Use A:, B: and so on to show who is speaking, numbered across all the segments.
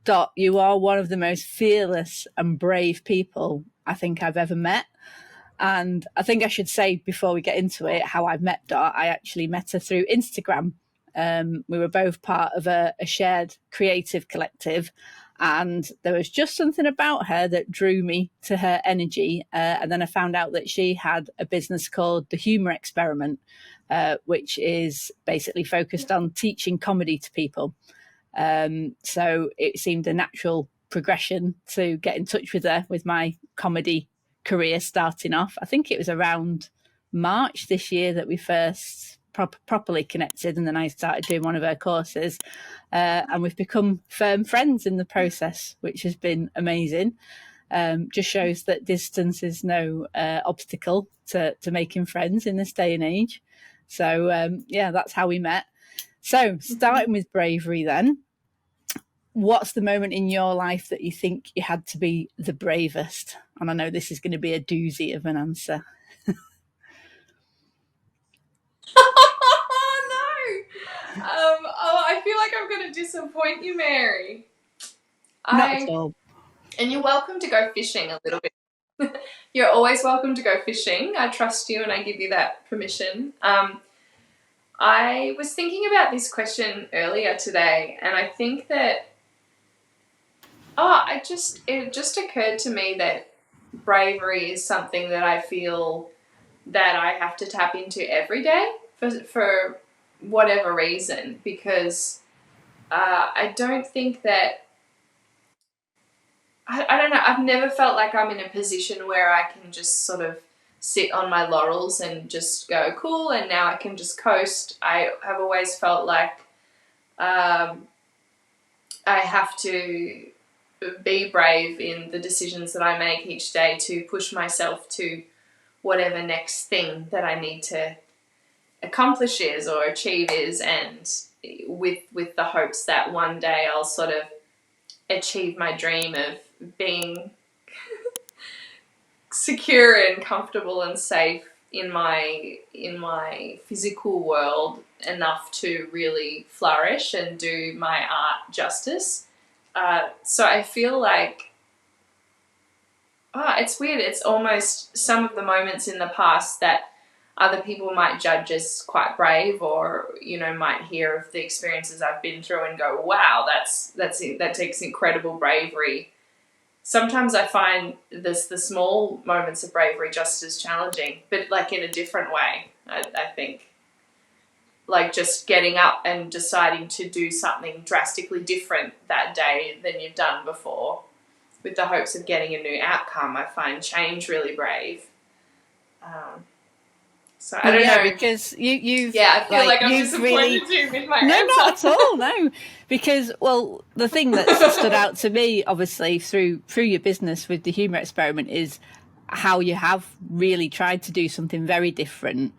A: Dot, you are one of the most fearless and brave people I think I've ever met. And I think I should say before we get into it how I met Dot. I actually met her through Instagram. We were both part of a shared creative collective, and there was just something about her that drew me to her energy. And then I found out that she had a business called The Humour Experiment, which is basically focused on teaching comedy to people. So it seemed a natural progression to get in touch with her with my comedy career starting off. I think it was around March this year that we first properly connected, and then I started doing one of her courses, and we've become firm friends in the process, which has been amazing. Just shows that distance is no obstacle to making friends in this day and age. So yeah, that's how we met. So starting with Bravery then, what's the moment in your life that you think you had to be the bravest? And I know this is going to be a doozy of an answer.
B: I feel like I'm going to disappoint you, Mary.
A: Not at all.
B: And you're welcome to go fishing a little bit. You're always welcome to go fishing. I trust you and I give you that permission. I was thinking about this question earlier today, and I think that it just occurred to me that bravery is something that I feel that I have to tap into every day for whatever reason, because I don't think that I don't know, I've never felt like I'm in a position where I can just sort of sit on my laurels and just go, cool, and now I can just coast. I have always felt like I have to be brave in the decisions that I make each day to push myself to whatever next thing that I need to accomplish is or achieve is, and with the hopes that one day I'll sort of achieve my dream of being secure and comfortable and safe in my physical world enough to really flourish and do my art justice. So I feel like it's weird. It's almost some of the moments in the past that other people might judge as quite brave, or might hear of the experiences I've been through and go, wow, that takes incredible bravery. Sometimes I find the small moments of bravery just as challenging, but like in a different way. I think, like just getting up and deciding to do something drastically different that day than you've done before, with the hopes of getting a new outcome. I find change really brave. So I don't know,
A: because you've
B: I feel like I'm disappointed you with my answer.
A: No, not at all. No, because the thing that stood out to me, obviously through your business with the Humour Experiment, is how you have really tried to do something very different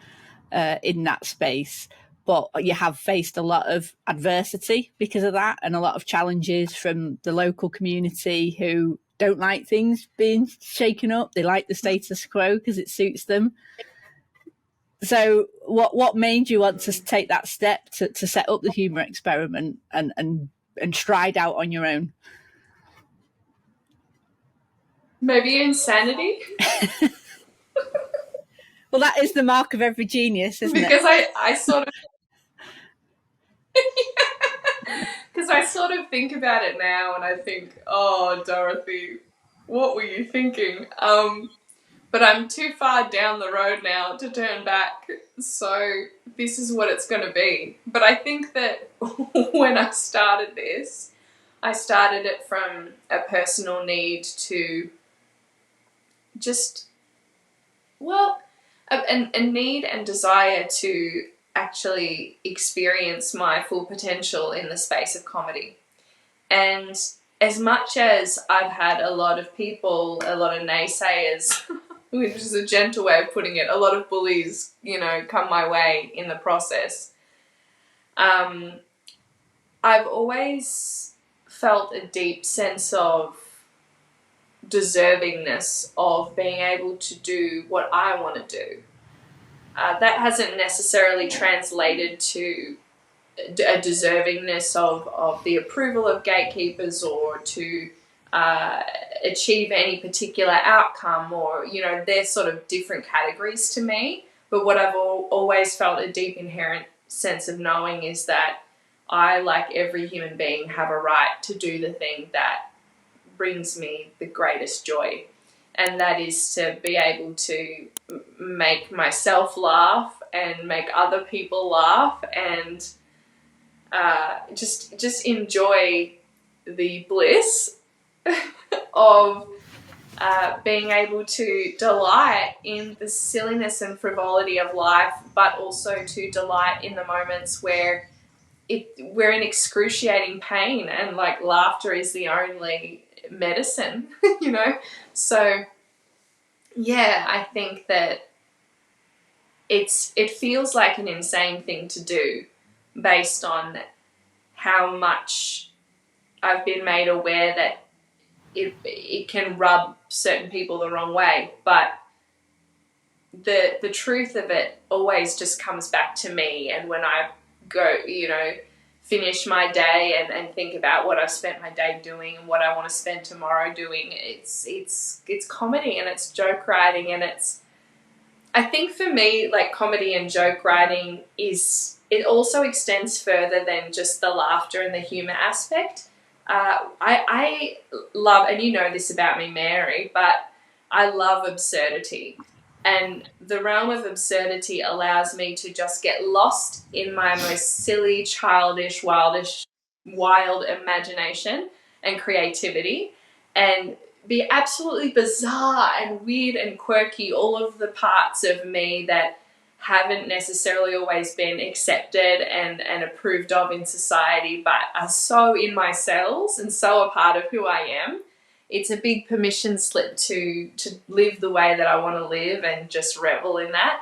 A: in that space. But you have faced a lot of adversity because of that, and a lot of challenges from the local community who don't like things being shaken up. They like the status quo because it suits them. So what made you want to take that step to set up the Humour Experiment and stride out on your own?
B: Maybe insanity?
A: Well, that is the mark of every genius, isn't
B: because
A: it?
B: I sort of... Because I sort of think about it now and I think, oh, Dorothy, what were you thinking? But I'm too far down the road now to turn back, so this is what it's going to be. But I think that when I started this, I started it from a personal need to just, a need and desire to actually experience my full potential in the space of comedy. And as much as I've had a lot of people, a lot of naysayers, which is a gentle way of putting it, a lot of bullies, come my way in the process, I've always felt a deep sense of deservingness of being able to do what I want to do. That hasn't necessarily translated to a deservingness of the approval of gatekeepers, or to achieve any particular outcome, or, you know, they're sort of different categories to me. But what I've always felt a deep inherent sense of knowing is that I, like every human being, have a right to do the thing that brings me the greatest joy. And that is to be able to make myself laugh and make other people laugh, and just enjoy the bliss of being able to delight in the silliness and frivolity of life, but also to delight in the moments where we're in excruciating pain, and like laughter is the only medicine, you know? So yeah, I think that it feels like an insane thing to do based on how much I've been made aware that it can rub certain people the wrong way. But the truth of it always just comes back to me, and when I go, you know, finish my day and think about what I've spent my day doing and what I want to spend tomorrow doing, it's comedy and it's joke writing, and I think for me, like, comedy and joke writing it also extends further than just the laughter and the humor aspect. I love, and you know this about me, Mary, but I love absurdity. And the realm of absurdity allows me to just get lost in my most silly, childish, wild imagination and creativity, and be absolutely bizarre and weird and quirky, all of the parts of me that haven't necessarily always been accepted and approved of in society, but are so in my cells and so a part of who I am. It's a big permission slip to live the way that I want to live and just revel in that.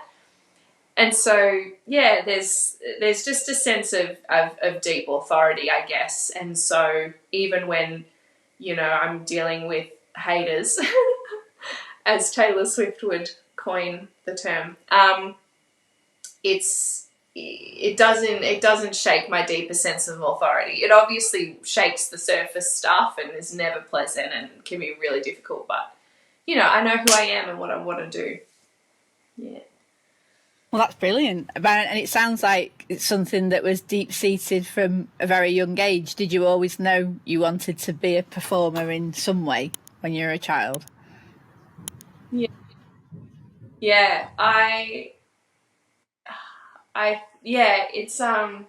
B: And so, yeah, there's just a sense of deep authority, I guess. And so even when, you know, I'm dealing with haters, as Taylor Swift would coin the term, it doesn't shake my deeper sense of authority. It obviously shakes the surface stuff and is never pleasant and can be really difficult, but, you know, I know who I am and what I want to do. Yeah.
A: Well, that's brilliant. And it sounds like it's something that was deep seated from a very young age. Did you always know you wanted to be a performer in some way when you were a child?
B: Yeah. Yeah. Yeah, it's, to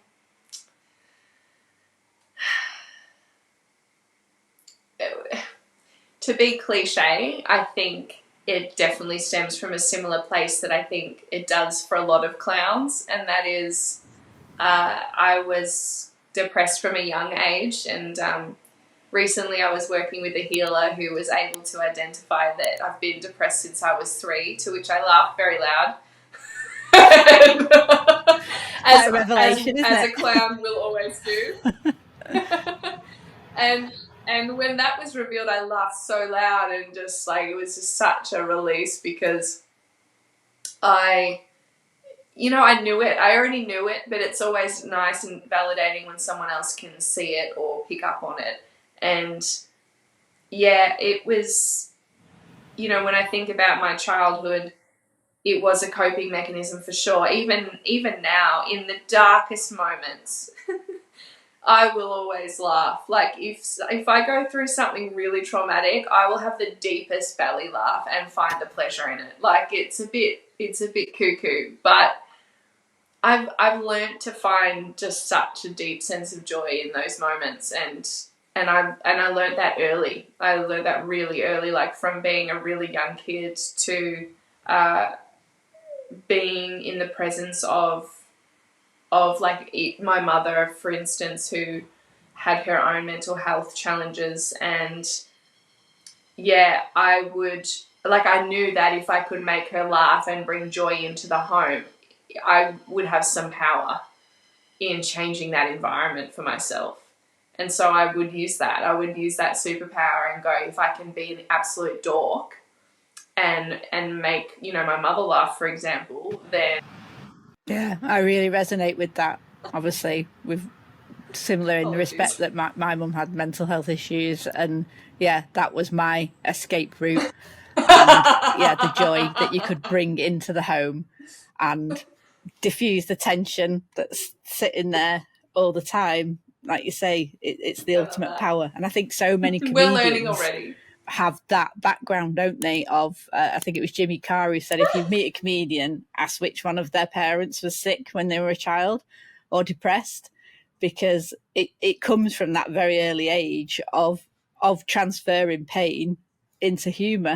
B: be cliche, I think it definitely stems from a similar place that I think it does for a lot of clowns, and that is, I was depressed from a young age, and recently I was working with a healer who was able to identify that I've been depressed since I was 3, to which I laughed very loud.
A: Quite a revelation, isn't
B: as
A: it?
B: a clown will always do. and and when that was revealed, I laughed so loud, and just like, it was just such a release, because I I knew it. I already knew it, but it's always nice and validating when someone else can see it or pick up on it. And yeah, it was, when I think about my childhood, it was a coping mechanism for sure. Even now, in the darkest moments, I will always laugh. Like, if I go through something really traumatic, I will have the deepest belly laugh and find the pleasure in it. Like, it's a bit cuckoo, but I've learned to find just such a deep sense of joy in those moments, and I learned that early. I learned that really early, like from being a really young kid to being in the presence of like my mother, for instance, who had her own mental health challenges, and yeah, I knew that if I could make her laugh and bring joy into the home, I would have some power in changing that environment for myself. And so I would use that. I would use that superpower and go, if I can be an absolute dork and make, my mother laugh, for example, then
A: Yeah, I really resonate with that. obviously with similar in the respect that my mum had mental health issues, and yeah, that was my escape route. And yeah, the joy that you could bring into the home and diffuse the tension that's sitting there all the time. Like you say, it's the ultimate power. And I think so many
B: We're learning
A: comedians
B: already.
A: have that background, don't they? Of I think it was Jimmy Carr who said, if you meet a comedian, ask which one of their parents was sick when they were a child or depressed, because it comes from that very early age of transferring pain into humour.